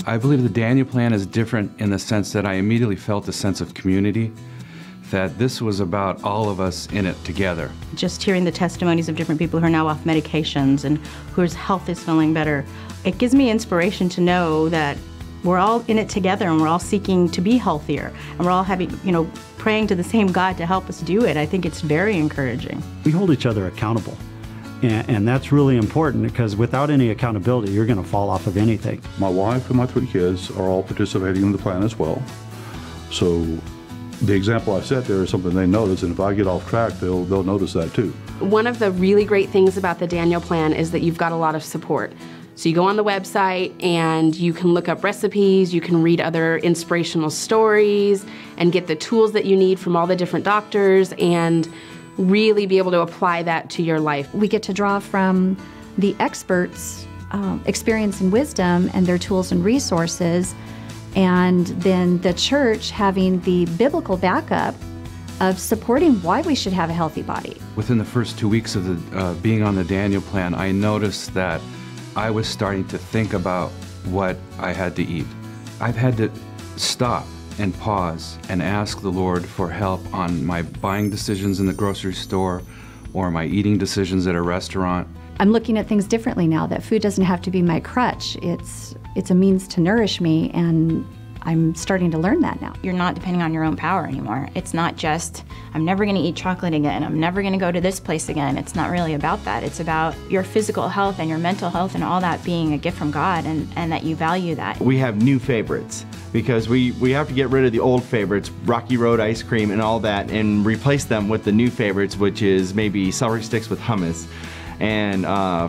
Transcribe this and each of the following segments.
I believe the Daniel Plan is different in the sense that I immediately felt a sense of community, that this was about all of us in it together. Just hearing the testimonies of different people who are now off medications and whose health is feeling better, it gives me inspiration to know that we're all in it together and we're all seeking to be healthier and we're all having, praying to the same God to help us do it. I think it's very encouraging. We hold each other accountable. And that's really important, because without any accountability, you're going to fall off of anything. My wife and my 3 kids are all participating in the plan as well. So the example I set there is something they notice, and if I get off track, they'll notice that too. One of the really great things about the Daniel Plan is that you've got a lot of support. So you go on the website and you can look up recipes, you can read other inspirational stories, and get the tools that you need from all the different doctors, and really be able to apply that to your life. We get to draw from the experts' experience and wisdom and their tools and resources, and then the church having the biblical backup of supporting why we should have a healthy body. Within the first 2 weeks of being on the Daniel Plan, I noticed that I was starting to think about what I had to eat. I've had to stop and pause and ask the Lord for help on my buying decisions in the grocery store or my eating decisions at a restaurant. I'm looking at things differently now, that food doesn't have to be my crutch. It's a means to nourish me, and I'm starting to learn that now. You're not depending on your own power anymore. It's not just, I'm never going to eat chocolate again, I'm never going to go to this place again. It's not really about that. It's about your physical health and your mental health and all that being a gift from God, and that you value that. We have new favorites because we have to get rid of the old favorites, Rocky Road ice cream and all that, and replace them with the new favorites, which is maybe celery sticks with hummus and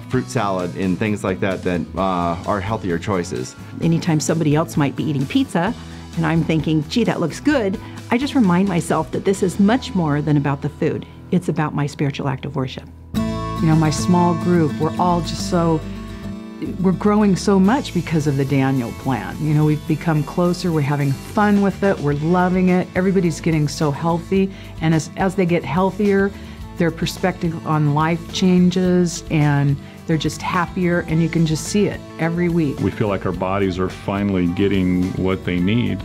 fruit salad and things like that are healthier choices. Anytime somebody else might be eating pizza and I'm thinking, gee, that looks good, I just remind myself that this is much more than about the food. It's about my spiritual act of worship. My small group, we're growing so much because of the Daniel Plan. We've become closer, we're having fun with it, we're loving it, everybody's getting so healthy, and as they get healthier, their perspective on life changes, and they're just happier, and you can just see it every week. We feel like our bodies are finally getting what they need,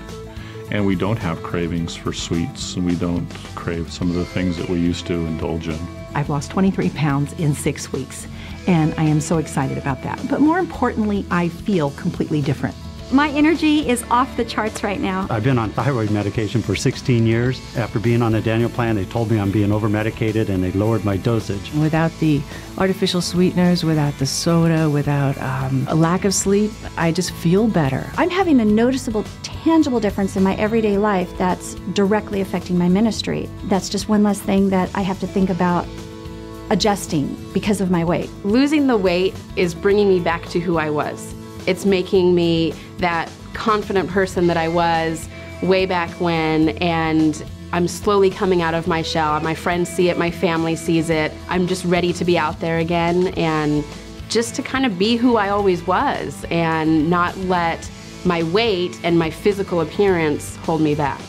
and we don't have cravings for sweets, and we don't crave some of the things that we used to indulge in. I've lost 23 pounds in 6 weeks, and I am so excited about that. But more importantly, I feel completely different. My energy is off the charts right now. I've been on thyroid medication for 16 years. After being on the Daniel Plan, they told me I'm being over-medicated, and they lowered my dosage. Without the artificial sweeteners, without the soda, without a lack of sleep, I just feel better. I'm having a noticeable, tangible difference in my everyday life that's directly affecting my ministry. That's just one less thing that I have to think about adjusting because of my weight. Losing the weight is bringing me back to who I was. It's making me that confident person that I was way back when, and I'm slowly coming out of my shell. My friends see it, my family sees it. I'm just ready to be out there again and just to kind of be who I always was and not let my weight and my physical appearance hold me back.